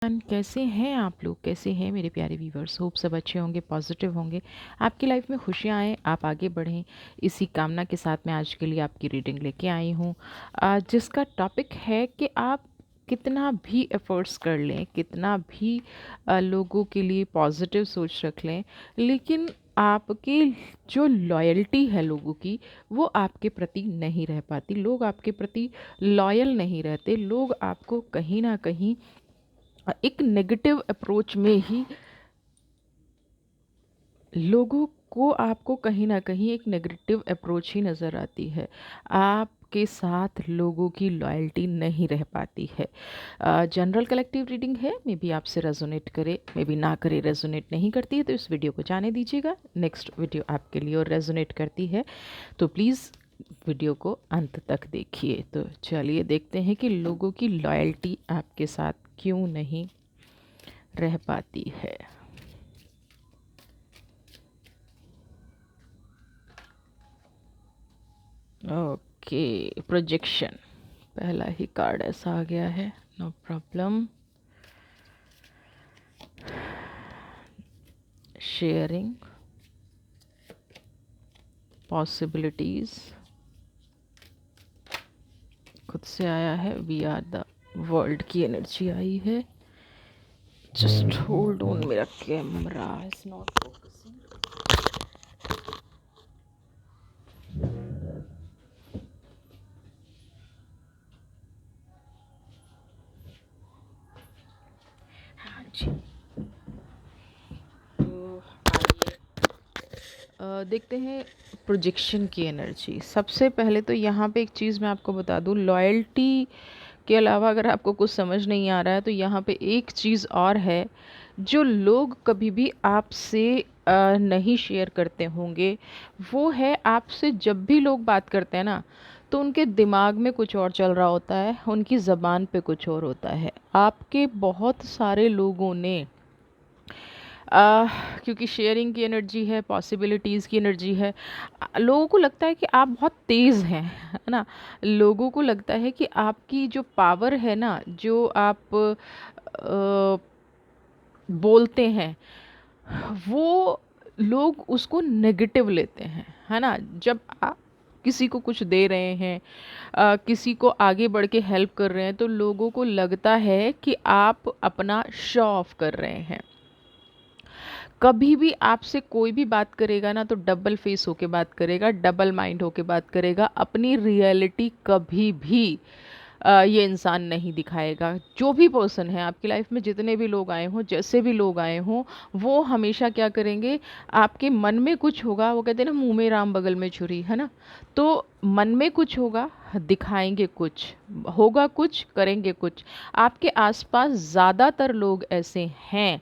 कैसे हैं आप लोग? कैसे हैं मेरे प्यारे व्यूवर्स? होप सब अच्छे होंगे, पॉजिटिव होंगे, आपकी लाइफ में खुशियाँ आएँ, आप आगे बढ़ें। इसी कामना के साथ मैं आज के लिए आपकी रीडिंग लेके आई हूँ, जिसका टॉपिक है कि आप कितना भी एफर्ट्स कर लें, कितना भी लोगों के लिए पॉजिटिव सोच रख लें, लेकिन आपकी जो लॉयल्टी है लोगों की, वो आपके प्रति नहीं रह पाती। लोग आपके प्रति लॉयल नहीं रहते। लोग आपको कहीं ना कहीं एक नेगेटिव अप्रोच में ही, लोगों को आपको कहीं ना कहीं एक नेगेटिव अप्रोच ही नज़र आती है। आपके साथ लोगों की लॉयल्टी नहीं रह पाती है। जनरल कलेक्टिव रीडिंग है, मे बी आपसे रेजोनेट करे, मे बी ना करे। रेजोनेट नहीं करती है तो इस वीडियो को जाने दीजिएगा। नेक्स्ट वीडियो आपके लिए और रेजोनेट करती है तो प्लीज़ वीडियो को अंत तक देखिए। तो चलिए देखते हैं कि लोगों की लॉयल्टी आपके साथ क्यों नहीं रह पाती है। ओके, प्रोजेक्शन पहला ही कार्ड ऐसा आ गया है। No problem. शेयरिंग, पॉसिबिलिटीज, खुद से आया है। वी आर द वर्ल्ड की एनर्जी आई है। जस्ट होल्ड ऑन, मेरा कैमरा इज नॉट फोकसिंग। हाँ जी, तो आइए देखते हैं प्रोजेक्शन की एनर्जी। सबसे पहले तो यहाँ पे एक चीज़ मैं आपको बता दूँ, लॉयल्टी के अलावा अगर आपको कुछ समझ नहीं आ रहा है तो यहाँ पे एक चीज़ और है जो लोग कभी भी आपसे नहीं शेयर करते होंगे। वो है, आपसे जब भी लोग बात करते हैं ना, तो उनके दिमाग में कुछ और चल रहा होता है, उनकी ज़बान पे कुछ और होता है। आपके बहुत सारे लोगों ने क्योंकि शेयरिंग की एनर्जी है, पॉसिबिलिटीज़ की एनर्जी है, लोगों को लगता है कि आप बहुत तेज़ हैं, है ना। लोगों को लगता है कि आपकी जो पावर है ना, जो आप बोलते हैं, वो लोग उसको नेगेटिव लेते हैं, है ना। जब आप किसी को कुछ दे रहे हैं, किसी को आगे बढ़ के हेल्प कर रहे हैं, तो लोगों को लगता है कि आप अपना शो ऑफ कर रहे हैं। कभी भी आपसे कोई भी बात करेगा ना, तो डबल फेस होके बात करेगा, डबल माइंड होके बात करेगा। अपनी रियलिटी कभी भी ये इंसान नहीं दिखाएगा। जो भी पर्सन है आपकी लाइफ में, जितने भी लोग आए हों, जैसे भी लोग आए हों, वो हमेशा क्या करेंगे, आपके मन में कुछ होगा। वो कहते हैं ना, मुंह में राम बगल में छुरी, है ना। तो मन में कुछ होगा, दिखाएंगे कुछ, होगा कुछ, करेंगे कुछ। आपके आसपास ज़्यादातर लोग ऐसे हैं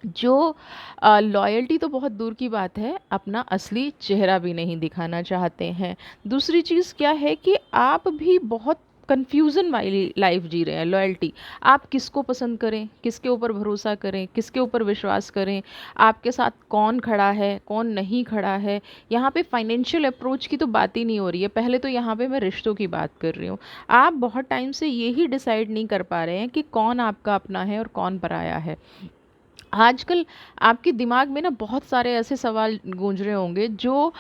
जो लॉयल्टी तो बहुत दूर की बात है, अपना असली चेहरा भी नहीं दिखाना चाहते हैं। दूसरी चीज़ क्या है कि आप भी बहुत कन्फ्यूज़न वाली लाइफ जी रहे हैं। लॉयल्टी, आप किसको पसंद करें, किसके ऊपर भरोसा करें, किसके ऊपर विश्वास करें, आपके साथ कौन खड़ा है, कौन नहीं खड़ा है। यहाँ पे फाइनेंशियल अप्रोच की तो बात ही नहीं हो रही है। पहले तो यहाँ पे मैं रिश्तों की बात कर रही हूँ। आप बहुत टाइम से यही डिसाइड नहीं कर पा रहे हैं कि कौन आपका अपना है और कौन पराया है। आजकल आपके दिमाग में ना बहुत सारे ऐसे सवाल गूंज रहे होंगे जो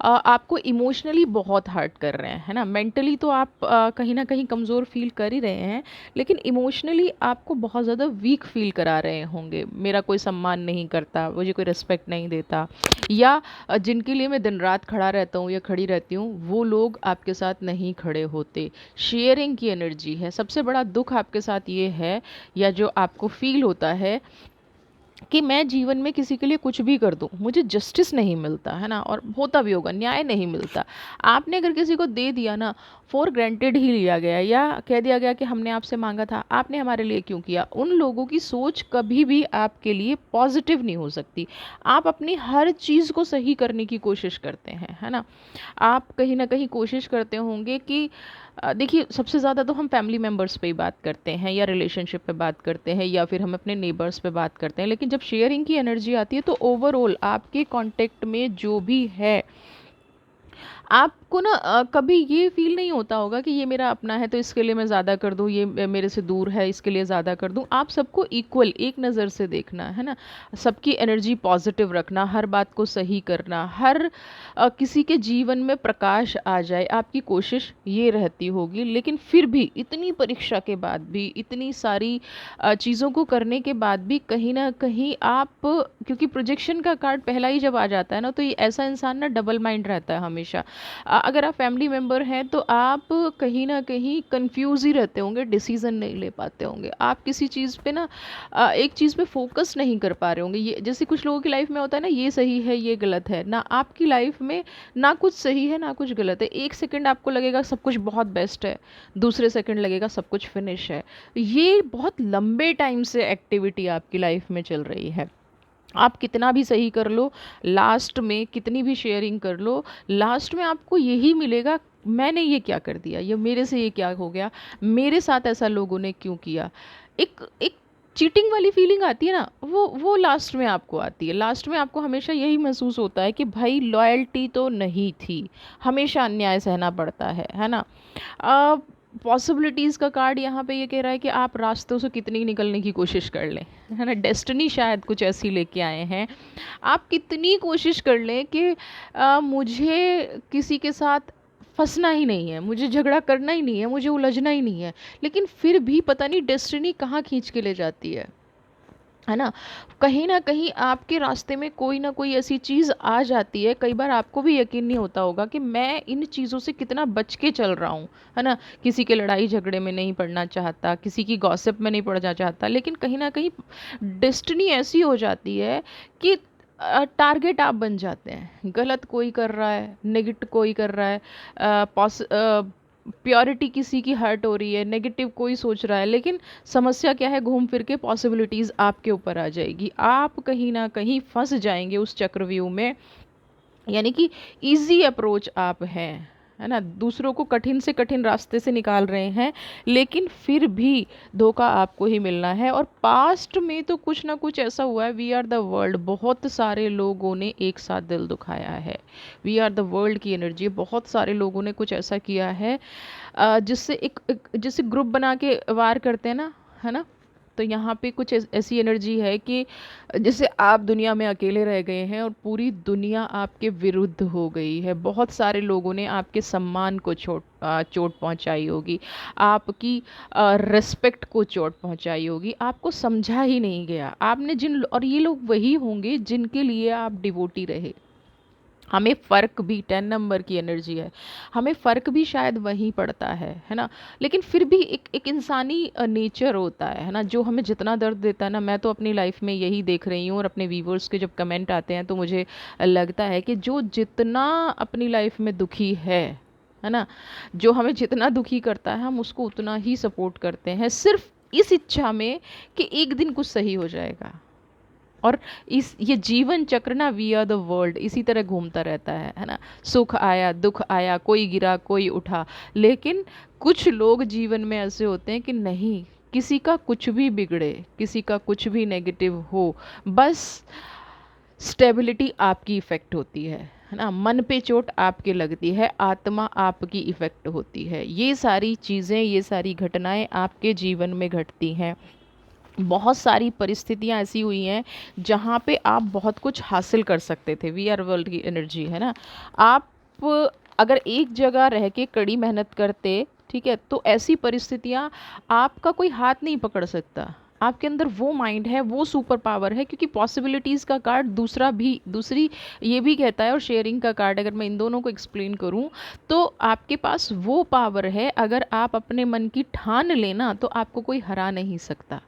आपको इमोशनली बहुत हर्ट कर रहे हैं, है ना। मेंटली तो आप कहीं ना कहीं कमज़ोर फील कर ही रहे हैं, लेकिन इमोशनली आपको बहुत ज़्यादा वीक फील करा रहे होंगे। मेरा कोई सम्मान नहीं करता, मुझे कोई रिस्पेक्ट नहीं देता, या जिनके लिए मैं दिन रात खड़ा रहता हूँ या खड़ी रहती हूँ, वो लोग आपके साथ नहीं खड़े होते। शेयरिंग की एनर्जी है। सबसे बड़ा दुख आपके साथ ये है, या जो आपको फील होता है, कि मैं जीवन में किसी के लिए कुछ भी कर दूं, मुझे जस्टिस नहीं मिलता, है ना। और होता भी होगा, न्याय नहीं मिलता। आपने अगर किसी को दे दिया ना, फॉर ग्रांटेड ही लिया गया, या कह दिया गया कि हमने आपसे मांगा था, आपने हमारे लिए क्यों किया। उन लोगों की सोच कभी भी आपके लिए पॉजिटिव नहीं हो सकती। आप अपनी हर चीज़ को सही करने की कोशिश करते हैं, है ना। आप कहीं ना कहीं कोशिश करते होंगे कि देखिए, सबसे ज़्यादा तो हम फैमिली मेम्बर्स पे ही बात करते हैं, या रिलेशनशिप पे बात करते हैं, या फिर हम अपने नेबर्स पे बात करते हैं। लेकिन जब शेयरिंग की एनर्जी आती है, तो ओवरऑल आपके कांटेक्ट में जो भी है, आप आपको ना कभी ये फ़ील नहीं होता होगा कि ये मेरा अपना है तो इसके लिए मैं ज़्यादा कर दूँ, ये मेरे से दूर है इसके लिए ज़्यादा कर दूँ। आप सबको इक्वल एक नज़र से देखना, है ना? सबकी एनर्जी पॉज़िटिव रखना, हर बात को सही करना, हर किसी के जीवन में प्रकाश आ जाए, आपकी कोशिश ये रहती होगी। लेकिन फिर भी इतनी परीक्षा के बाद भी, इतनी सारी चीज़ों को करने के बाद भी कहीं न कहीं आप, क्योंकि प्रोजेक्शन का कार्ड पहला ही जब आ जाता है ना, तो ये ऐसा इंसान ना डबल माइंड रहता है हमेशा। अगर आप फैमिली मेंबर हैं तो आप कहीं न कहीं कन्फ्यूज़ ही रहते होंगे, डिसीज़न नहीं ले पाते होंगे। आप किसी चीज़ पे ना एक चीज़ पे फ़ोकस नहीं कर पा रहे होंगे। ये जैसे कुछ लोगों की लाइफ़ में होता है ना, ये सही है, ये गलत है। ना आपकी लाइफ़ में ना कुछ सही है, ना कुछ गलत है। एक सेकंड आपको लगेगा सब कुछ बहुत बेस्ट है, दूसरे सेकंड लगेगा सब कुछ फिनिश है। ये बहुत लंबे टाइम से एक्टिविटी आपकी लाइफ़ में चल रही है। आप कितना भी सही कर लो, लास्ट में कितनी भी शेयरिंग कर लो, लास्ट में आपको यही मिलेगा, मैंने ये क्या कर दिया, या मेरे से ये क्या हो गया, मेरे साथ ऐसा लोगों ने क्यों किया। एक एक चीटिंग वाली फीलिंग आती है ना, वो लास्ट में आपको आती है। लास्ट में आपको हमेशा यही महसूस होता है कि भाई लॉयल्टी तो नहीं थी, हमेशा अन्याय सहना पड़ता है ना? पॉसिबिलिटीज़ का कार्ड यहाँ पे ये कह रहा है कि आप रास्तों से कितनी निकलने की कोशिश कर लें, है ना? डेस्टिनी शायद कुछ ऐसी लेके आए हैं। आप कितनी कोशिश कर लें कि मुझे किसी के साथ फँसना ही नहीं है, मुझे झगड़ा करना ही नहीं है, मुझे उलझना ही नहीं है, लेकिन फिर भी पता नहीं डेस्टिनी कहाँ खींच के ले जाती है ना? कहीं न कहीं आपके रास्ते में कोई ना कोई ऐसी चीज़ आ जाती है, कई बार आपको भी यकीन नहीं होता होगा कि मैं इन चीज़ों से कितना बच के चल रहा हूँ, है ना? किसी के लड़ाई झगड़े में नहीं पड़ना चाहता, किसी की गॉसिप में नहीं पड़ना चाहता, लेकिन कहीं न कहीं डेस्टिनी ऐसी हो जाती है कि टारगेट आप बन जाते हैं। गलत कोई कर रहा है, नेगेटिव कोई कर रहा है, प्योरिटी किसी की हर्ट हो रही है, नेगेटिव कोई सोच रहा है, लेकिन समस्या क्या है, घूम फिर के पॉसिबिलिटीज़ आपके ऊपर आ जाएगी। आप कहीं न कहीं फँस जाएँगे उस चक्रव्यूह में, यानी कि ईज़ी अप्रोच आप हैं, है ना? दूसरों को कठिन से कठिन रास्ते से निकाल रहे हैं, लेकिन फिर भी धोखा आपको ही मिलना है। और पास्ट में तो कुछ ना कुछ ऐसा हुआ है, वी आर द वर्ल्ड, बहुत सारे लोगों ने एक साथ दिल दुखाया है। वी आर द वर्ल्ड की एनर्जी, बहुत सारे लोगों ने कुछ ऐसा किया है जिससे जैसे ग्रुप बना के वार करते हैं ना, है ना? तो यहाँ पे कुछ ऐसी एनर्जी है कि जैसे आप दुनिया में अकेले रह गए हैं और पूरी दुनिया आपके विरुद्ध हो गई है। बहुत सारे लोगों ने आपके सम्मान को चोट पहुंचाई होगी, आपकी रिस्पेक्ट को चोट पहुंचाई होगी, आपको समझा ही नहीं गया। आपने जिन, और ये लोग वही होंगे जिनके लिए आप डिवोटी रहे। हमें फ़र्क भी 10 नंबर की एनर्जी है, हमें फ़र्क भी शायद वहीं पड़ता है ना? लेकिन फिर भी एक इंसानी नेचर होता है ना? जो हमें जितना दर्द देता है ना, मैं तो अपनी लाइफ में यही देख रही हूँ, और अपने व्यूवर्स के जब कमेंट आते हैं तो मुझे लगता है कि जो जितना अपनी लाइफ में दुखी है ना? जो हमें जितना दुखी करता है हम उसको उतना ही सपोर्ट करते हैं, सिर्फ इस इच्छा में कि एक दिन कुछ सही हो जाएगा। और इस ये जीवन चक्र ना, वी आर द वर्ल्ड, इसी तरह घूमता रहता है ना? सुख आया, दुख आया, कोई गिरा कोई उठा, लेकिन कुछ लोग जीवन में ऐसे होते हैं कि नहीं, किसी का कुछ भी बिगड़े, किसी का कुछ भी नेगेटिव हो, बस स्टेबिलिटी आपकी इफ़ेक्ट होती है ना? मन पे चोट आपके लगती है, आत्मा आपकी इफ़ेक्ट होती है। ये सारी चीज़ें, ये सारी घटनाएं आपके जीवन में घटती हैं। बहुत सारी परिस्थितियाँ ऐसी हुई हैं जहाँ पे आप बहुत कुछ हासिल कर सकते थे। वी आर वर्ल्ड की एनर्जी है ना? आप अगर एक जगह रह के कड़ी मेहनत करते, ठीक है, तो ऐसी परिस्थितियाँ आपका कोई हाथ नहीं पकड़ सकता। आपके अंदर वो माइंड है, वो सुपर पावर है, क्योंकि पॉसिबिलिटीज़ का कार्ड दूसरी ये भी कहता है, और शेयरिंग का कार्ड, अगर मैं इन दोनों को एक्सप्लेन करूँ तो आपके पास वो पावर है, अगर आप अपने मन की ठान लेना तो आपको कोई हरा नहीं सकता।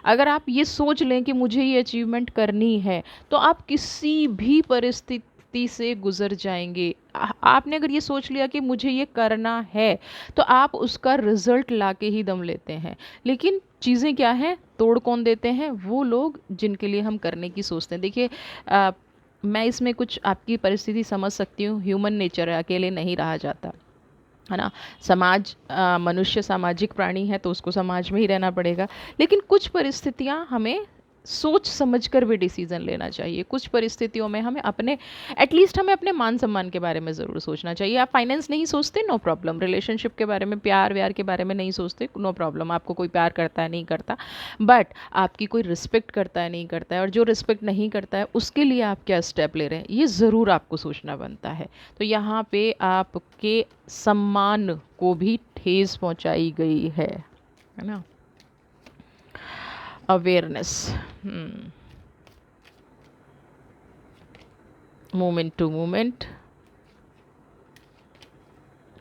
अगर आप ये सोच लें कि मुझे ये अचीवमेंट करनी है, तो आप किसी भी परिस्थिति से गुजर जाएंगे। आपने अगर ये सोच लिया कि मुझे ये करना है, तो आप उसका रिजल्ट लाके ही दम लेते हैं। लेकिन चीज़ें क्या हैं, तोड़ कौन देते हैं? वो लोग जिनके लिए हम करने की सोचते हैं। देखिए, मैं इसमें कुछ आपकी परिस्थिति समझ सकती हूँ, ह्यूमन नेचर है, अकेले नहीं रहा जाता, है ना? मनुष्य सामाजिक प्राणी है, तो उसको समाज में ही रहना पड़ेगा। लेकिन कुछ परिस्थितियाँ हमें सोच समझ कर भी डिसीज़न लेना चाहिए। कुछ परिस्थितियों में हमें अपने एटलीस्ट हमें अपने मान-सम्मान के बारे में ज़रूर सोचना चाहिए। आप फाइनेंस नहीं सोचते, नो प्रॉब्लम। रिलेशनशिप के बारे में, प्यार-व्यार के बारे में नहीं सोचते, नो प्रॉब्लम। आपको कोई प्यार करता है, नहीं करता। बट आपकी कोई रिस्पेक्ट करता है, नहीं करता है, और जो रिस्पेक्ट नहीं करता है, उसके लिए आप क्या स्टेप ले रहे हैं, ये ज़रूर आपको सोचना बनता है। तो यहाँ पे आपके सम्मान को भी ठेस पहुँचाई गई है ना? Awareness, moment to moment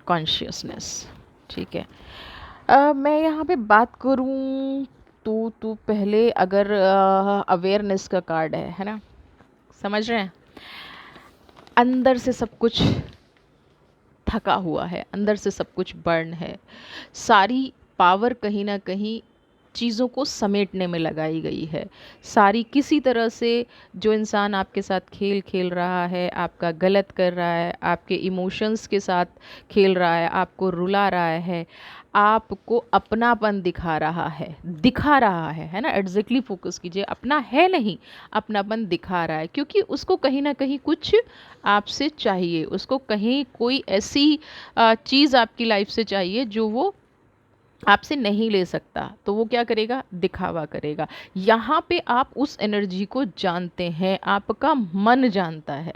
consciousness. ठीक है। मैं यहाँ पे बात करूँ तो पहले अगर अवेयरनेस का कार्ड है ना, समझ रहे हैं, अंदर से सब कुछ थका हुआ है, अंदर से सब कुछ बर्न है, सारी पावर कहीं ना कहीं चीज़ों को समेटने में लगाई गई है। सारी किसी तरह से जो इंसान आपके साथ खेल खेल रहा है, आपका गलत कर रहा है, आपके इमोशंस के साथ खेल रहा है, आपको रुला रहा है, आपको अपनापन दिखा रहा है ना, एग्जैक्टली फोकस कीजिए, अपना है नहीं, अपनापन दिखा रहा है, क्योंकि उसको कहीं ना कहीं कुछ आपसे चाहिए, उसको कहीं कोई ऐसी चीज़ आपकी लाइफ से चाहिए जो वो आपसे नहीं ले सकता, तो वो क्या करेगा, दिखावा करेगा। यहाँ पे आप उस एनर्जी को जानते हैं, आपका मन जानता है।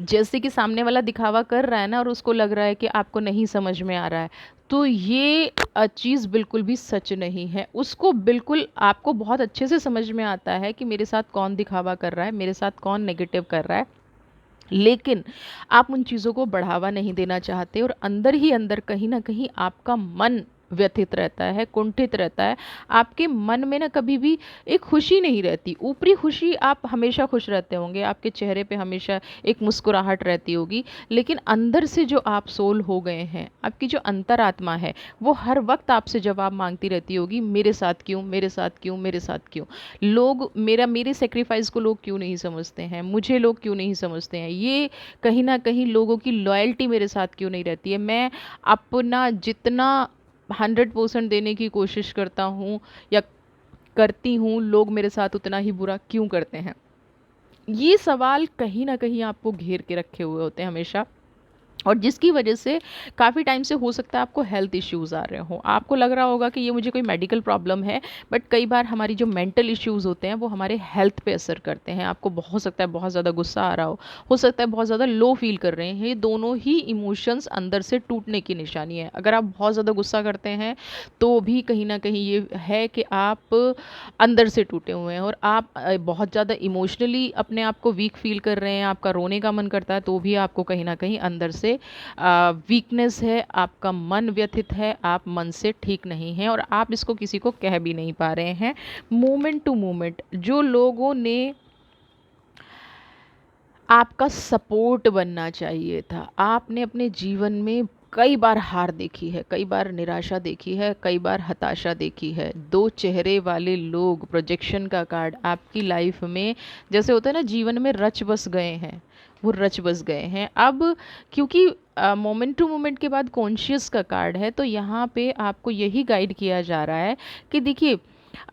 जैसे कि सामने वाला दिखावा कर रहा है ना, और उसको लग रहा है कि आपको नहीं समझ में आ रहा है, तो ये चीज़ बिल्कुल भी सच नहीं है। उसको बिल्कुल आपको बहुत अच्छे से समझ में आता है कि मेरे साथ कौन दिखावा कर रहा है, मेरे साथ कौन नेगेटिव कर रहा है, लेकिन आप उन चीज़ों को बढ़ावा नहीं देना चाहते, और अंदर ही अंदर कहीं ना कहीं आपका मन व्यथित रहता है, कुंठित रहता है। आपके मन में ना कभी भी एक खुशी नहीं रहती, ऊपरी खुशी, आप हमेशा खुश रहते होंगे, आपके चेहरे पे हमेशा एक मुस्कुराहट रहती होगी, लेकिन अंदर से जो आप सोल हो गए हैं, आपकी जो अंतरात्मा है, वो हर वक्त आपसे जवाब मांगती रहती होगी, मेरे साथ क्यों, मेरे साथ क्यों, मेरे साथ क्यों। लोग मेरे सेक्रीफाइस को लोग क्यों नहीं समझते हैं, मुझे लोग क्यों नहीं समझते हैं, ये कहीं ना कहीं लोगों की लॉयल्टी मेरे साथ क्यों नहीं रहती है, मैं अपना जितना 100% देने की कोशिश करता हूँ या करती हूँ, लोग मेरे साथ उतना ही बुरा क्यों करते हैं। ये सवाल कहीं ना कहीं आपको घेर के रखे हुए होते हैं हमेशा, और जिसकी वजह से काफ़ी टाइम से हो सकता है आपको हेल्थ इश्यूज़ आ रहे हों, आपको लग रहा होगा कि ये मुझे कोई मेडिकल प्रॉब्लम है, बट कई बार हमारी जो मेंटल इश्यूज़ होते हैं वो हमारे हेल्थ पे असर करते हैं। आपको हो सकता है बहुत ज़्यादा गुस्सा आ रहा हो सकता है बहुत ज़्यादा लो फील कर रहे हैं, ये दोनों ही इमोशंस अंदर से टूटने की निशानी है। अगर आप बहुत ज़्यादा गुस्सा करते हैं तो भी कहीं ना कहीं ये है कि आप अंदर से टूटे हुए हैं, और आप बहुत ज़्यादा इमोशनली अपने आप को वीक फील कर रहे हैं, आपका रोने का मन करता है, तो भी आपको कहीं ना कहीं अंदर से वीकनेस है, आपका मन व्यथित है, आप मन से ठीक नहीं हैं, और आप इसको किसी को कह भी नहीं पा रहे हैं। मोमेंट टू मोमेंट जो लोगों ने आपका सपोर्ट बनना चाहिए था, आपने अपने जीवन में कई बार हार देखी है, कई बार निराशा देखी है, कई बार हताशा देखी है। दो चेहरे वाले लोग, प्रोजेक्शन का कार्ड आपकी लाइफ में जैसे होता है ना, जीवन में रच बस गए हैं, वो रच बस गए हैं। अब क्योंकि मोमेंट टू मोमेंट के बाद कॉन्शियस का कार्ड है, तो यहाँ पे आपको यही गाइड किया जा रहा है कि देखिए,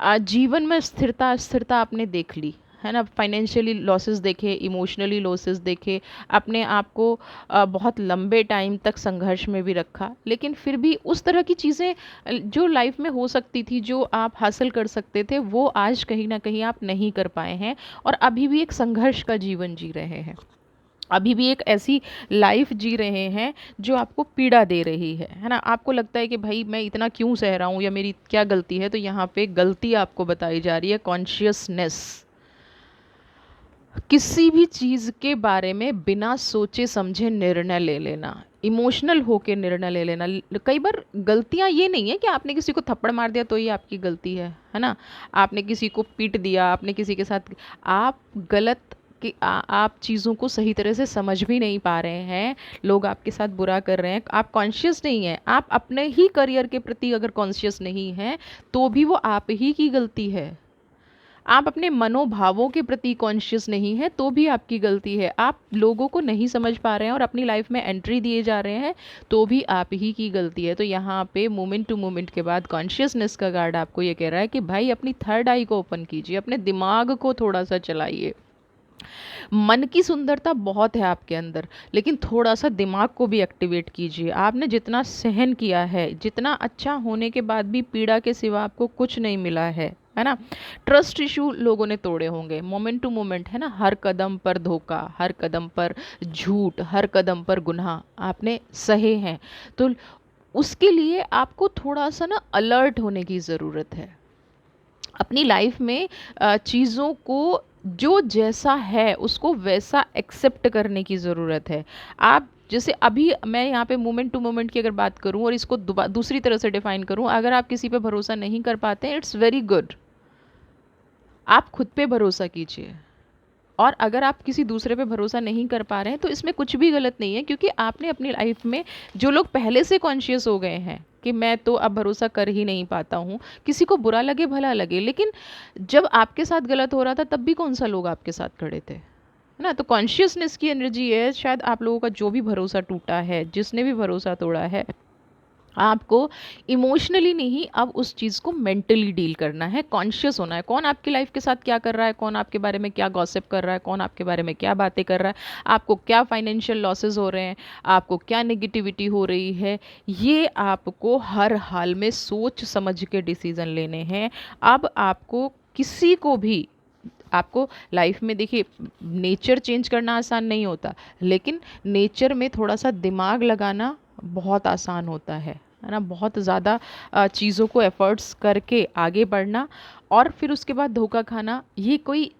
जीवन में स्थिरता स्थिरता आपने देख ली है ना, फाइनेंशियली लॉसेस देखे, इमोशनली लॉसेस देखे, अपने आप को बहुत लंबे टाइम तक संघर्ष में भी रखा, लेकिन फिर भी उस तरह की चीज़ें जो लाइफ में हो सकती थी, जो आप हासिल कर सकते थे, वो आज कहीं ना कहीं आप नहीं कर पाए हैं, और अभी भी एक संघर्ष का जीवन जी रहे हैं, अभी भी एक ऐसी लाइफ जी रहे हैं जो आपको पीड़ा दे रही है ना। आपको लगता है कि भाई मैं इतना क्यों सह रहा हूँ, या मेरी क्या गलती है, तो यहाँ पे गलती आपको बताई जा रही है कॉन्शियसनेस। किसी भी चीज़ के बारे में बिना सोचे समझे निर्णय ले लेना, इमोशनल होके निर्णय ले लेना। कई बार गलतियाँ ये नहीं है कि आपने किसी को थप्पड़ मार दिया तो ये आपकी गलती है ना, आपने किसी को पीट दिया, आपने किसी के साथ, आप गलत कि आप चीज़ों को सही तरह से समझ भी नहीं पा रहे हैं, लोग आपके साथ बुरा कर रहे हैं, आप कॉन्शियस नहीं हैं, आप अपने ही करियर के प्रति अगर कॉन्शियस नहीं हैं, तो भी वो आप ही की गलती है। आप अपने मनोभावों के प्रति कॉन्शियस नहीं है तो भी आपकी गलती है। आप लोगों को नहीं समझ पा रहे हैं और अपनी लाइफ में एंट्री दिए जा रहे हैं तो भी आप ही की गलती है। तो यहाँ पे मोमेंट टू मोमेंट के बाद कॉन्शियसनेस का गार्ड आपको ये कह रहा है कि भाई अपनी थर्ड आई को ओपन कीजिए, अपने दिमाग को थोड़ा सा चलाइए। मन की सुंदरता बहुत है आपके अंदर, लेकिन थोड़ा सा दिमाग को भी एक्टिवेट कीजिए। आपने जितना सहन किया है, जितना अच्छा होने के बाद भी पीड़ा के सिवा आपको कुछ नहीं मिला है ना। ट्रस्ट इशू लोगों ने तोड़े होंगे, मोमेंट टू मोमेंट, है ना। हर कदम पर धोखा, हर कदम पर झूठ, हर कदम पर गुनाह आपने सहे हैं। तो उसके लिए आपको थोड़ा सा ना अलर्ट होने की ज़रूरत है। अपनी लाइफ में चीज़ों को जो जैसा है उसको वैसा एक्सेप्ट करने की ज़रूरत है। आप जैसे अभी मैं यहाँ पे मोमेंट टू मोमेंट की अगर बात करूँ और इसको दूसरी तरह से डिफाइन करूँ, अगर आप किसी पे भरोसा नहीं कर पाते हैं, इट्स वेरी गुड, आप खुद पे भरोसा कीजिए। और अगर आप किसी दूसरे पे भरोसा नहीं कर पा रहे हैं तो इसमें कुछ भी गलत नहीं है, क्योंकि आपने अपनी लाइफ में जो लोग पहले से कॉन्शियस हो गए हैं कि मैं तो अब भरोसा कर ही नहीं पाता हूँ, किसी को बुरा लगे भला लगे, लेकिन जब आपके साथ गलत हो रहा था तब भी कौन सा लोग आपके साथ खड़े थे, है ना। तो कॉन्शियसनेस की एनर्जी है, शायद आप लोगों का जो भी भरोसा टूटा है, जिसने भी भरोसा तोड़ा है, आपको इमोशनली नहीं, अब उस चीज़ को मेंटली डील करना है, कॉन्शियस होना है। कौन आपकी लाइफ के साथ क्या कर रहा है, कौन आपके बारे में क्या गॉसिप कर रहा है, कौन आपके बारे में क्या बातें कर रहा है, आपको क्या फाइनेंशियल लॉसेस हो रहे हैं, आपको क्या नेगेटिविटी हो रही है, ये आपको हर हाल में सोच समझ के डिसीज़न लेने हैं। अब आपको किसी को भी, आपको लाइफ में देखिए, नेचर चेंज करना आसान नहीं होता, लेकिन नेचर में थोड़ा सा दिमाग लगाना बहुत आसान होता है ना। बहुत ज़्यादा चीज़ों को एफर्ट्स करके आगे बढ़ना और फिर उसके बाद धोखा खाना, ये कोई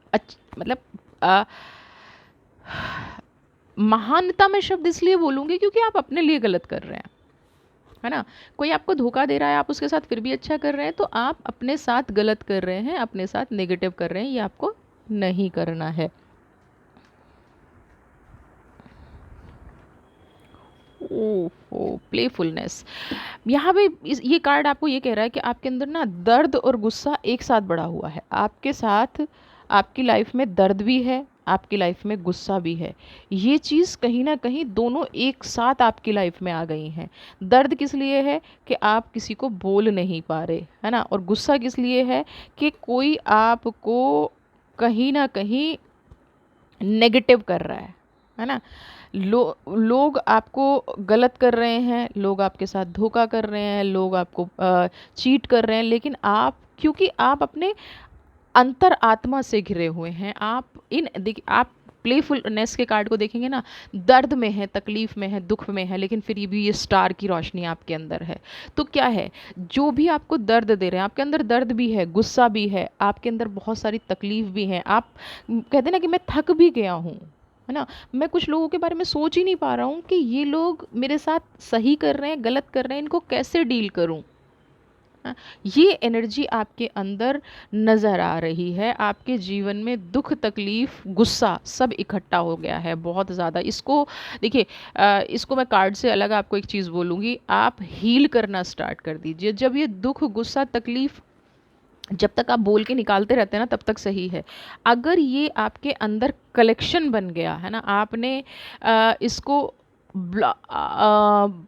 मतलब अ, महानता में शब्द इसलिए बोलूँगी क्योंकि आप अपने लिए गलत कर रहे हैं, है ना। कोई आपको धोखा दे रहा है, आप उसके साथ फिर भी अच्छा कर रहे हैं, तो आप अपने साथ गलत कर रहे हैं, अपने साथ नेगेटिव कर रहे हैं, ये आपको नहीं करना है। ओह प्लेफुलनेस, यहाँ पे ये कार्ड आपको ये कह रहा है कि आपके अंदर ना दर्द और गुस्सा एक साथ बढ़ा हुआ है। आपके साथ आपकी लाइफ में दर्द भी है, आपकी लाइफ में गुस्सा भी है। ये चीज़ कहीं ना कहीं दोनों एक साथ आपकी लाइफ में आ गई हैं। दर्द किस लिए है कि आप किसी को बोल नहीं पा रहे, है ना। और गुस्सा किस लिए है कि कोई आपको कहीं ना कहीं नेगेटिव कर रहा है ना। लोग आपको गलत कर रहे हैं, लोग आपके साथ धोखा कर रहे हैं, लोग आपको चीट कर रहे हैं, लेकिन आप, क्योंकि आप अपने अंतर आत्मा से घिरे हुए हैं, आप इन देखिए, आप प्लेफुलनेस के कार्ड को देखेंगे ना, दर्द में है, तकलीफ में है, दुख में है, लेकिन फिर भी ये स्टार की रोशनी आपके अंदर है। तो क्या है, जो भी आपको दर्द दे रहे हैं, आपके अंदर दर्द भी है, गुस्सा भी है, आपके अंदर बहुत सारी तकलीफ भी है। आप कहते हैं ना कि मैं थक भी गया हूँ, है ना। मैं कुछ लोगों के बारे में सोच ही नहीं पा रहा हूँ कि ये लोग मेरे साथ सही कर रहे हैं, गलत कर रहे हैं, इनको कैसे डील करूँ। हाँ, ये एनर्जी आपके अंदर नज़र आ रही है। आपके जीवन में दुख, तकलीफ, गुस्सा सब इकट्ठा हो गया है बहुत ज़्यादा। इसको देखिए, इसको मैं कार्ड से अलग आपको एक चीज़ बोलूँगी, आप हील करना स्टार्ट कर दीजिए। जब ये दुख, गुस्सा, तकलीफ जब तक आप बोल के निकालते रहते हैं ना, तब तक सही है। अगर ये आपके अंदर कलेक्शन बन गया है ना, आपने इसको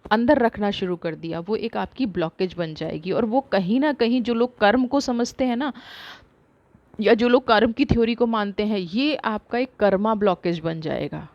अंदर रखना शुरू कर दिया, वो एक आपकी ब्लॉकेज बन जाएगी। और वो कहीं ना कहीं जो लोग कर्म को समझते हैं ना, या जो लोग कर्म की थ्योरी को मानते हैं, ये आपका एक कर्मा ब्लॉकेज बन जाएगा,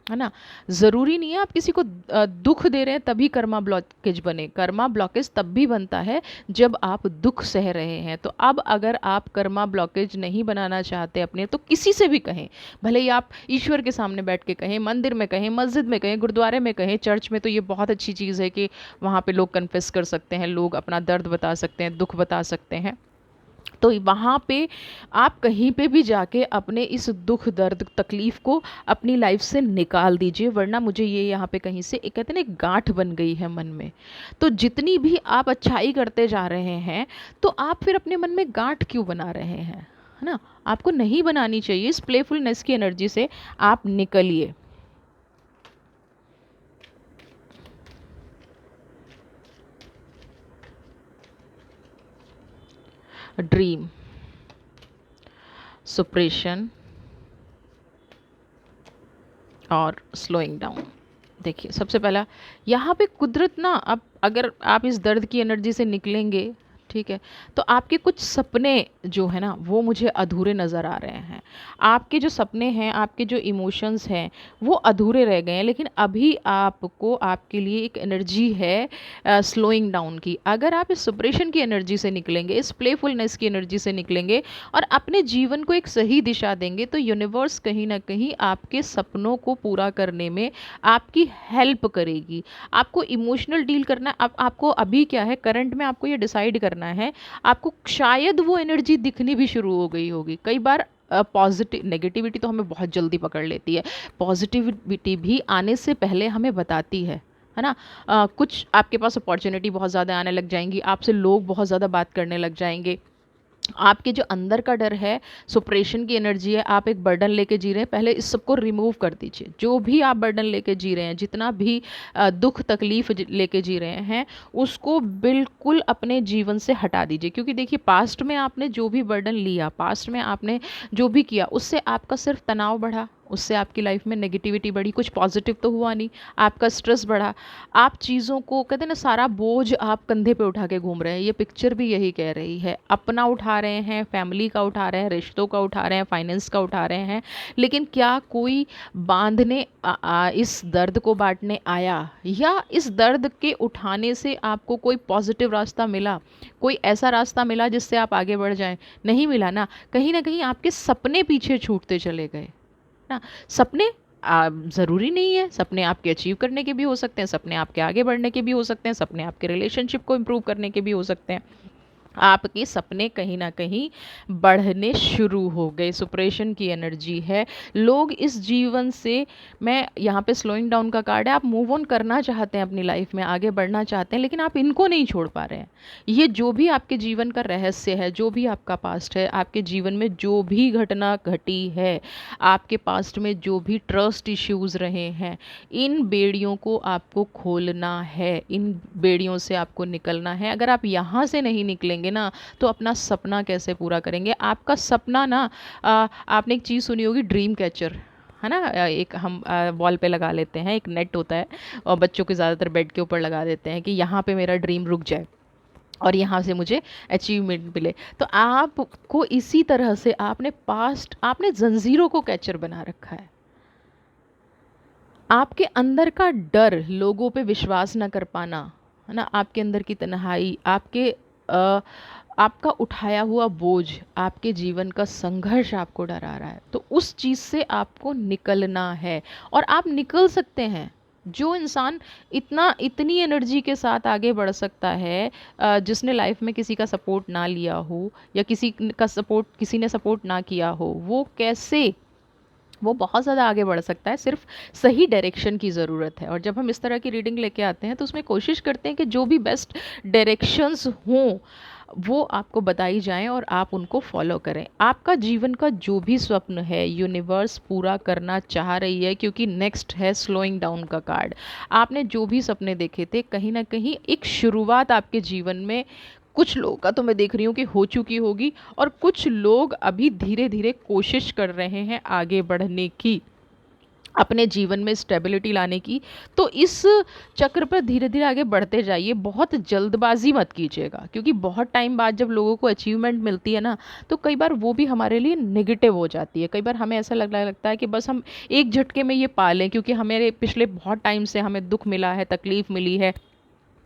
है ना। ज़रूरी नहीं है आप किसी को दुख दे रहे हैं तभी कर्मा ब्लॉकेज बने। कर्मा ब्लॉकेज तब भी बनता है जब आप दुख सह रहे हैं। तो अब अगर आप कर्मा ब्लॉकेज नहीं बनाना चाहते अपने, तो किसी से भी कहें, भले ही आप ईश्वर के सामने बैठ के कहें, मंदिर में कहें, मस्जिद में कहें, गुरुद्वारे में कहें, चर्च में, तो ये बहुत अच्छी चीज़ है कि वहाँ पे लोग कन्फेस कर सकते हैं, लोग अपना दर्द बता सकते हैं, दुख बता सकते हैं। तो वहाँ पे आप कहीं पे भी जाके अपने इस दुख, दर्द, तकलीफ़ को अपनी लाइफ से निकाल दीजिए, वरना मुझे ये यहाँ पे कहीं से एक कहते हैं ना, एक गांठ बन गई है मन में। तो जितनी भी आप अच्छाई करते जा रहे हैं, तो आप फिर अपने मन में गांठ क्यों बना रहे हैं, है ना। आपको नहीं बनानी चाहिए। इस प्लेफुलनेस की एनर्जी से आप निकलिए। ड्रीम, सुप्रेशन और स्लोइंग डाउन। देखिए, सबसे पहला यहाँ पे कुदरत ना, अब अगर आप इस दर्द की एनर्जी से निकलेंगे, ठीक है, तो आपके कुछ सपने जो है ना वो मुझे अधूरे नज़र आ रहे हैं। आपके जो सपने हैं, आपके जो इमोशंस हैं, वो अधूरे रह गए हैं। लेकिन अभी आपको, आपके लिए एक एनर्जी है स्लोइंग डाउन की। अगर आप इस सुप्रेशन की एनर्जी से निकलेंगे, इस प्लेफुलनेस की एनर्जी से निकलेंगे और अपने जीवन को एक सही दिशा देंगे, तो यूनिवर्स कहीं ना कहीं आपके सपनों को पूरा करने में आपकी हेल्प करेगी। आपको इमोशनल डील करना है। आपको अभी क्या है, करंट में आपको ये डिसाइड करना है। आपको शायद वो एनर्जी दिखनी भी शुरू हो गई होगी। कई बार पॉजिटिव, नेगेटिविटी तो हमें बहुत जल्दी पकड़ लेती है, पॉजिटिविटी भी आने से पहले हमें बताती है ना। कुछ आपके पास अपॉर्चुनिटी बहुत ज़्यादा आने लग जाएंगी, आपसे लोग बहुत ज़्यादा बात करने लग जाएंगे। आपके जो अंदर का डर है, सुप्रेशन की एनर्जी है, आप एक बर्डन लेके जी रहे हैं, पहले इस सबको रिमूव कर दीजिए। जो भी आप बर्डन लेके जी रहे हैं, जितना भी दुख तकलीफ लेके जी रहे हैं, उसको बिल्कुल अपने जीवन से हटा दीजिए। क्योंकि देखिए, पास्ट में आपने जो भी बर्डन लिया, पास्ट में आपने जो भी किया, उससे आपका सिर्फ तनाव बढ़ा, उससे आपकी लाइफ में नेगेटिविटी बढ़ी, कुछ पॉजिटिव तो हुआ नहीं। आपका स्ट्रेस बढ़ा। आप चीज़ों को, कहते हैं ना, सारा बोझ आप कंधे पे उठा के घूम रहे हैं। ये पिक्चर भी यही कह रही है। अपना उठा रहे हैं, फैमिली का उठा रहे हैं, रिश्तों का उठा रहे हैं, फाइनेंस का उठा रहे हैं, लेकिन क्या कोई बांधने इस दर्द को बांटने आया, या इस दर्द के उठाने से आपको कोई पॉजिटिव रास्ता मिला, कोई ऐसा रास्ता मिला जिससे आप आगे बढ़ जाएं? नहीं मिला ना कहीं आपके सपने पीछे छूटते चले गए ना। सपने ज़रूरी नहीं है, सपने आपके अचीव करने के भी हो सकते हैं, सपने आपके आगे बढ़ने के भी हो सकते हैं, सपने आपके रिलेशनशिप को इम्प्रूव करने के भी हो सकते हैं। आपके सपने कहीं ना कहीं बढ़ने शुरू हो गए। सुप्रेशन की एनर्जी है। लोग इस जीवन से, मैं यहाँ पे स्लोइंग डाउन का कार्ड है, आप मूव ऑन करना चाहते हैं, अपनी लाइफ में आगे बढ़ना चाहते हैं, लेकिन आप इनको नहीं छोड़ पा रहे हैं। ये जो भी आपके जीवन का रहस्य है, जो भी आपका पास्ट है, आपके जीवन में जो भी घटना घटी है, आपके पास्ट में जो भी ट्रस्ट इश्यूज रहे हैं, इन बेड़ियों को आपको खोलना है, इन बेड़ियों से आपको निकलना है। अगर आप यहाँ से नहीं निकलेंगे ना, तो अपना सपना कैसे पूरा करेंगे? आपका सपना ना, आपने एक चीज़ सुनी होगी, ड्रीम कैचर, है ना। एक हम वॉल पे लगा लेते हैं, एक नेट होता है, और बच्चों के ज़्यादातर बेड के ऊपर लगा देते हैं कि यहाँ पे मेरा ड्रीम रुक जाए और यहाँ से मुझे अचीवमेंट मिले। तो आपको इसी तरह से, आपने पास्ट, आपने जंजीरों को कैचर बना रखा है। आपके अंदर का डर, लोगों पे विश्वास ना कर पाना, है ना, आपके अंदर की तन्हाई, आपका उठाया हुआ बोझ, आपके जीवन का संघर्ष आपको डरा रहा है। तो उस चीज़ से आपको निकलना है, और आप निकल सकते हैं। जो इंसान इतनी एनर्जी के साथ आगे बढ़ सकता है, जिसने लाइफ में किसी का सपोर्ट ना लिया हो, या किसी ने सपोर्ट ना किया हो, वो बहुत ज़्यादा आगे बढ़ सकता है। सिर्फ सही डायरेक्शन की ज़रूरत है। और जब हम इस तरह की रीडिंग लेके आते हैं, तो उसमें कोशिश करते हैं कि जो भी बेस्ट डायरेक्शंस हों, वो आपको बताई जाएं और आप उनको फॉलो करें। आपका जीवन का जो भी स्वप्न है, यूनिवर्स पूरा करना चाह रही है, क्योंकि नेक्स्ट है स्लोइंग डाउन का कार्ड। आपने जो भी सपने देखे थे, कहीं ना कहीं एक शुरुआत आपके जीवन में, कुछ लोगों का तो मैं देख रही हूँ कि हो चुकी होगी, और कुछ लोग अभी धीरे धीरे कोशिश कर रहे हैं आगे बढ़ने की, अपने जीवन में स्टेबिलिटी लाने की। तो इस चक्र पर धीरे धीरे आगे बढ़ते जाइए, बहुत जल्दबाजी मत कीजिएगा, क्योंकि बहुत टाइम बाद जब लोगों को अचीवमेंट मिलती है ना, तो कई बार वो भी हमारे लिए नेगेटिव हो जाती है। कई बार हमें ऐसा लगता है कि बस हम एक झटके में ये पा लें, क्योंकि हमें पिछले बहुत टाइम से हमें दुख मिला है, तकलीफ़ मिली है,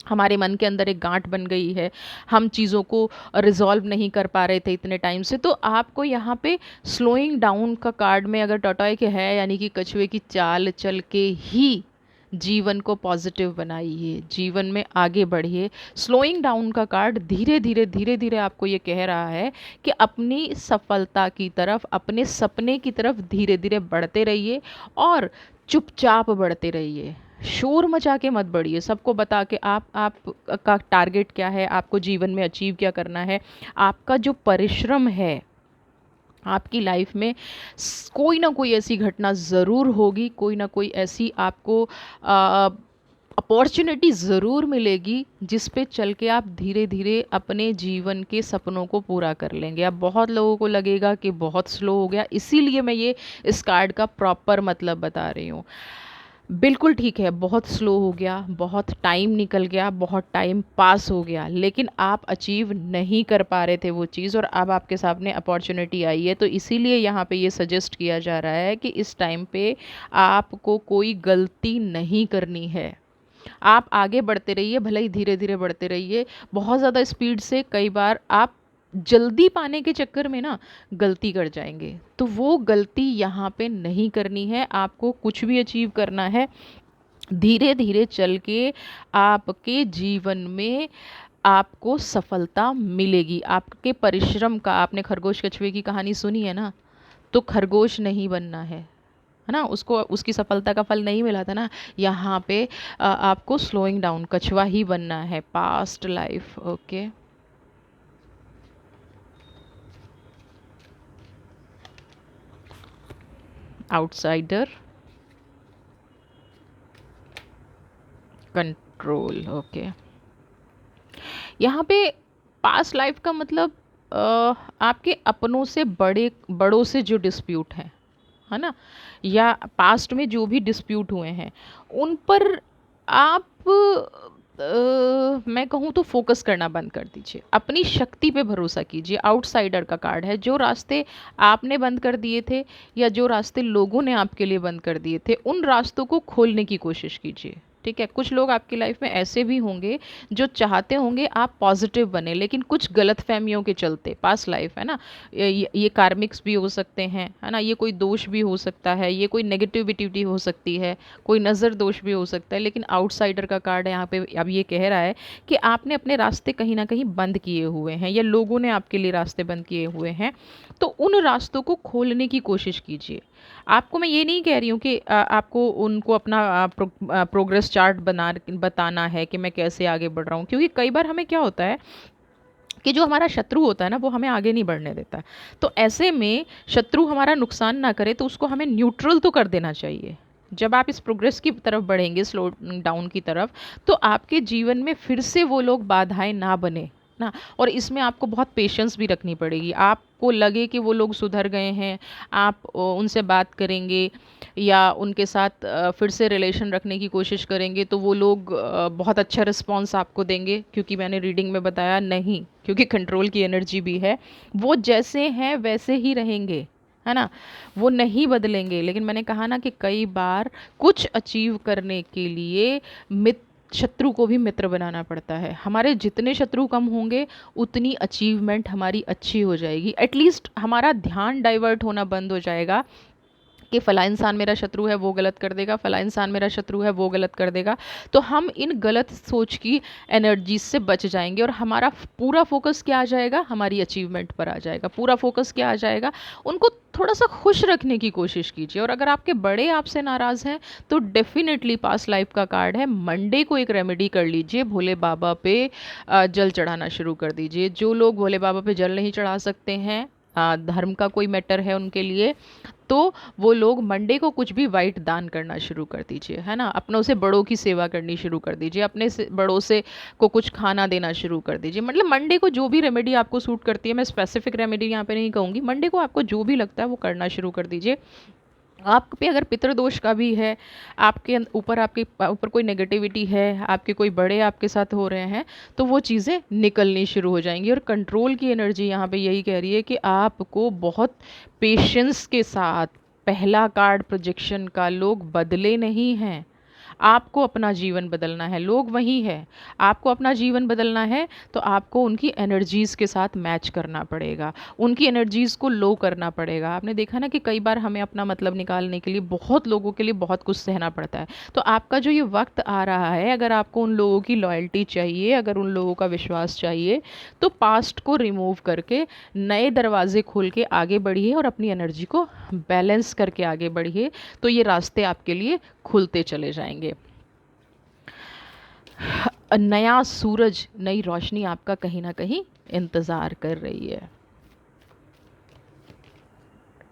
हमारे मन के अंदर एक गांठ बन गई है, हम चीज़ों को रिजॉल्व नहीं कर पा रहे थे इतने टाइम से। तो आपको यहाँ पे स्लोइंग डाउन का कार्ड में अगर टॉटॉय के है, यानी कि कछुए की चाल चल के ही जीवन को पॉजिटिव बनाइए, जीवन में आगे बढ़िए। स्लोइंग डाउन का कार्ड धीरे धीरे आपको ये कह रहा है कि अपनी सफलता की तरफ, अपने सपने की तरफ धीरे धीरे बढ़ते रहिए, और चुपचाप बढ़ते रहिए। शोर मचा के मत बढ़िए, सबको बता के आप का टारगेट क्या है, आपको जीवन में अचीव क्या करना है। आपका जो परिश्रम है, आपकी लाइफ में कोई ना कोई ऐसी घटना ज़रूर होगी, कोई ना कोई ऐसी आपको अपॉर्चुनिटी ज़रूर मिलेगी जिस पे चल के आप धीरे धीरे अपने जीवन के सपनों को पूरा कर लेंगे। अब बहुत लोगों को लगेगा कि बहुत स्लो हो गया, इसीलिए मैं ये इस कार्ड का प्रॉपर मतलब बता रही हूँ। बिल्कुल ठीक है, बहुत स्लो हो गया, बहुत टाइम निकल गया, बहुत टाइम पास हो गया, लेकिन आप अचीव नहीं कर पा रहे थे वो चीज़, और अब आपके सामने अपॉर्चुनिटी आई है। तो इसीलिए यहाँ पे ये सजेस्ट किया जा रहा है कि इस टाइम पे आपको कोई गलती नहीं करनी है। आप आगे बढ़ते रहिए, भले ही धीरे धीरे बढ़ते रहिए। बहुत ज़्यादा स्पीड से कई बार आप जल्दी पाने के चक्कर में ना गलती कर जाएंगे, तो वो गलती यहाँ पे नहीं करनी है। आपको कुछ भी अचीव करना है, धीरे धीरे चल के आपके जीवन में आपको सफलता मिलेगी। आपके परिश्रम का, आपने खरगोश कछुए की कहानी सुनी है ना, तो खरगोश नहीं बनना है ना, उसको उसकी सफलता का फल नहीं मिला था ना। यहाँ पे आपको स्लोइंग डाउन कछुआ ही बनना है। Past life, okay. Outsider, control, okay. यहाँ पे पास्ट लाइफ का मतलब आपके अपनों से बड़ों से जो डिस्प्यूट है ना, या पास्ट में जो भी डिस्प्यूट हुए हैं उन पर आप मैं कहूँ तो फोकस करना बंद कर दीजिए, अपनी शक्ति पे भरोसा कीजिए। आउटसाइडर का कार्ड है, जो रास्ते आपने बंद कर दिए थे या जो रास्ते लोगों ने आपके लिए बंद कर दिए थे, उन रास्तों को खोलने की कोशिश कीजिए। ठीक है, कुछ लोग आपकी लाइफ में ऐसे भी होंगे जो चाहते होंगे आप पॉजिटिव बने, लेकिन कुछ गलत फहमियों के चलते, पास लाइफ है ना, ये कार्मिक्स भी हो सकते हैं, है ना, ये कोई दोष भी हो सकता है, ये कोई नेगेटिविटी हो सकती है, कोई नज़र दोष भी हो सकता है। लेकिन आउटसाइडर का कार्ड है यहाँ पे, अब ये कह रहा है कि आपने अपने रास्ते कहीं ना कहीं बंद किए हुए हैं, या लोगों ने आपके लिए रास्ते बंद किए हुए हैं, तो उन रास्तों को खोलने की कोशिश कीजिए। आपको मैं ये नहीं कह रही हूँ कि आपको उनको अपना प्रोग्रेस चार्ट बताना है कि मैं कैसे आगे बढ़ रहा हूँ, क्योंकि कई बार हमें क्या होता है कि जो हमारा शत्रु होता है ना, वो हमें आगे नहीं बढ़ने देता। तो ऐसे में शत्रु हमारा नुकसान ना करे तो उसको हमें न्यूट्रल तो कर देना चाहिए। जब आप इस प्रोग्रेस की तरफ बढ़ेंगे, स्लो डाउन की तरफ, तो आपके जीवन में फिर से वो लोग बाधाएं ना बने ना। और इसमें आपको बहुत पेशेंस भी रखनी पड़ेगी। आपको लगे कि वो लोग सुधर गए हैं, आप उनसे बात करेंगे या उनके साथ फिर से रिलेशन रखने की कोशिश करेंगे, तो वो लोग बहुत अच्छा रिस्पॉन्स आपको देंगे, क्योंकि मैंने रीडिंग में बताया नहीं, क्योंकि कंट्रोल की एनर्जी भी है। वो जैसे हैं वैसे ही रहेंगे, है ना, वो नहीं बदलेंगे। लेकिन मैंने कहा ना कि कई बार कुछ अचीव करने के लिए शत्रु को भी मित्र बनाना पड़ता है। हमारे जितने शत्रु कम होंगे उतनी अचीवमेंट हमारी अच्छी हो जाएगी। एटलीस्ट हमारा ध्यान डाइवर्ट होना बंद हो जाएगा कि फ़लाँ इंसान मेरा शत्रु है, वो गलत कर देगा, फ़लाँ इंसान मेरा शत्रु है, वो गलत कर देगा। तो हम इन गलत सोच की एनर्जी से बच जाएंगे, और हमारा पूरा फोकस क्या आ जाएगा, हमारी अचीवमेंट पर आ जाएगा। पूरा फोकस क्या आ जाएगा, उनको थोड़ा सा खुश रखने की कोशिश कीजिए। और अगर आपके बड़े आपसे नाराज़ हैं तो डेफिनेटली पास्ट लाइफ का कार्ड है, मंडे को एक रेमेडी कर लीजिए, भोले बाबा पे जल चढ़ाना शुरू कर दीजिए। जो लोग भोले बाबा पे जल नहीं चढ़ा सकते हैं, धर्म का कोई मैटर है उनके लिए, तो वो लोग मंडे को कुछ भी वाइट दान करना शुरू कर दीजिए, है ना। अपनों से बड़ों की सेवा करनी शुरू कर दीजिए, अपने से बड़ों से को कुछ खाना देना शुरू कर दीजिए। मतलब मंडे को जो भी रेमेडी आपको सूट करती है, मैं स्पेसिफिक रेमेडी यहाँ पे नहीं कहूँगी, मंडे को आपको जो भी लगता है वो करना शुरू कर दीजिए। आप पे अगर पितृदोष का भी है, आपके ऊपर कोई नेगेटिविटी है, आपके कोई बड़े आपके साथ हो रहे हैं, तो वो चीज़ें निकलनी शुरू हो जाएंगी। और कंट्रोल की एनर्जी यहाँ पे यही कह रही है कि आपको बहुत पेशेंस के साथ, पहला कार्ड प्रोजेक्शन का, लोग बदले नहीं हैं, आपको अपना जीवन बदलना है। लोग वही है, आपको अपना जीवन बदलना है, तो आपको उनकी एनर्जीज़ के साथ मैच करना पड़ेगा, उनकी एनर्जीज़ को लो करना पड़ेगा। आपने देखा ना कि कई बार हमें अपना मतलब निकालने के लिए बहुत लोगों के लिए बहुत कुछ सहना पड़ता है। तो आपका जो ये वक्त आ रहा है, अगर आपको उन लोगों की लॉयल्टी चाहिए, अगर उन लोगों का विश्वास चाहिए, तो पास्ट को रिमूव करके नए दरवाजे खोल के आगे बढ़िए और अपनी एनर्जी को बैलेंस करके आगे बढ़िए, तो ये रास्ते आपके लिए खुलते चले जाएंगे। नया सूरज, नई रोशनी आपका कहीं ना कहीं इंतज़ार कर रही है।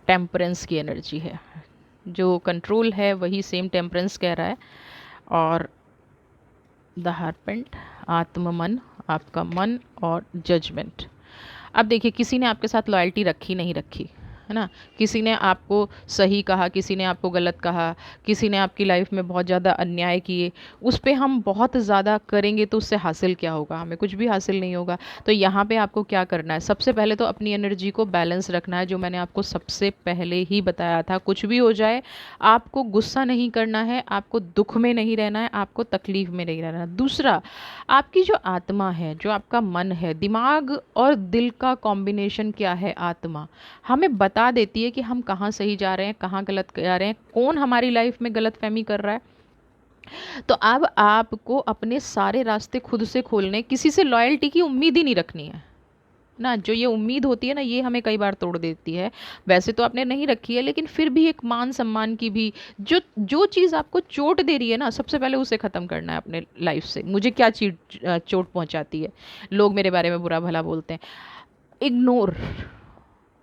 टेम्परेंस की एनर्जी है, जो कंट्रोल है वही सेम टेम्परेंस कह रहा है। और द हारपेंट, आत्म मन, आपका मन और जजमेंट। अब देखिए, किसी ने आपके साथ लॉयल्टी रखी नहीं रखी, है ना, किसी ने आपको सही कहा, किसी ने आपको गलत कहा, किसी ने आपकी लाइफ में बहुत ज़्यादा अन्याय किए, उस पे हम बहुत ज़्यादा करेंगे तो उससे हासिल क्या होगा, हमें कुछ भी हासिल नहीं होगा। तो यहाँ पे आपको क्या करना है, सबसे पहले तो अपनी एनर्जी को बैलेंस रखना है, जो मैंने आपको सबसे पहले ही बताया था। कुछ भी हो जाए, आपको गुस्सा नहीं करना है, आपको दुख में नहीं रहना है, आपको तकलीफ में नहीं रहना है। दूसरा, आपकी जो आत्मा है, जो आपका मन है, दिमाग और दिल का कॉम्बिनेशन क्या है, आत्मा हमें बता देती है कि हम कहाँ सही जा रहे हैं, कहाँ गलत जा रहे हैं, कौन हमारी लाइफ में गलत फहमी कर रहा है। तो अब आपको अपने सारे रास्ते खुद से खोलने, किसी से लॉयल्टी की उम्मीद ही नहीं रखनी है ना। जो ये उम्मीद होती है ना, ये हमें कई बार तोड़ देती है। वैसे तो आपने नहीं रखी है, लेकिन फिर भी एक मान सम्मान की भी, जो जो चीज़ आपको चोट दे रही है ना, सबसे पहले उसे ख़त्म करना है अपने लाइफ से। मुझे क्या चीज चोट पहुंचाती है, लोग मेरे बारे में बुरा भला बोलते हैं, इग्नोर,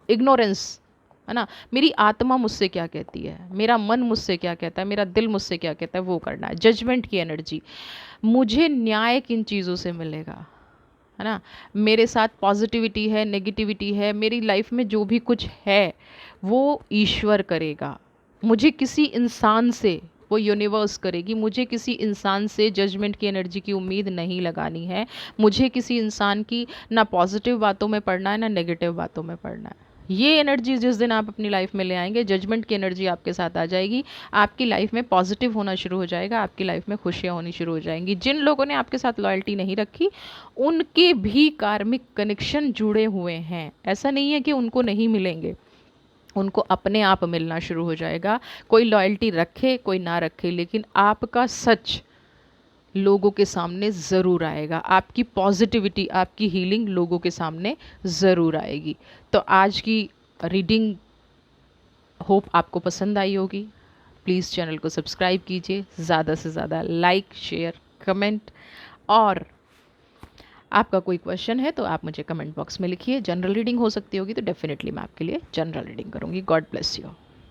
इग्नोरेंस, है ना। मेरी आत्मा मुझसे क्या कहती है, मेरा मन मुझसे क्या कहता है, मेरा दिल मुझसे क्या कहता है, वो करना है। जजमेंट की एनर्जी, मुझे न्याय किन चीज़ों से मिलेगा, है ना। मेरे साथ पॉजिटिविटी है, नेगेटिविटी है, मेरी लाइफ में जो भी कुछ है वो ईश्वर करेगा। मुझे किसी इंसान से, वो यूनिवर्स करेगी, मुझे किसी इंसान से जजमेंट की एनर्जी की उम्मीद नहीं लगानी है। मुझे किसी इंसान की ना पॉजिटिव बातों में पढ़ना है, ना नेगेटिव बातों में पढ़ना है। ये एनर्जी जिस दिन आप अपनी लाइफ में ले आएंगे, जजमेंट की एनर्जी आपके साथ आ जाएगी, आपकी लाइफ में पॉजिटिव होना शुरू हो जाएगा, आपकी लाइफ में खुशियाँ होनी शुरू हो जाएंगी। जिन लोगों ने आपके साथ लॉयल्टी नहीं रखी, उनके भी कार्मिक कनेक्शन जुड़े हुए हैं। ऐसा नहीं है कि उनको नहीं मिलेंगे, उनको अपने आप मिलना शुरू हो जाएगा। कोई लॉयल्टी रखे कोई ना रखे, लेकिन आपका सच लोगों के सामने ज़रूर आएगा, आपकी पॉजिटिविटी, आपकी हीलिंग लोगों के सामने ज़रूर आएगी। तो आज की रीडिंग होप आपको पसंद आई होगी। प्लीज़ चैनल को सब्सक्राइब कीजिए, ज़्यादा से ज़्यादा लाइक, शेयर, कमेंट, और आपका कोई क्वेश्चन है तो आप मुझे कमेंट बॉक्स में लिखिए। जनरल रीडिंग हो सकती होगी तो डेफिनेटली मैं आपके लिए जनरल रीडिंग करूँगी। God bless you.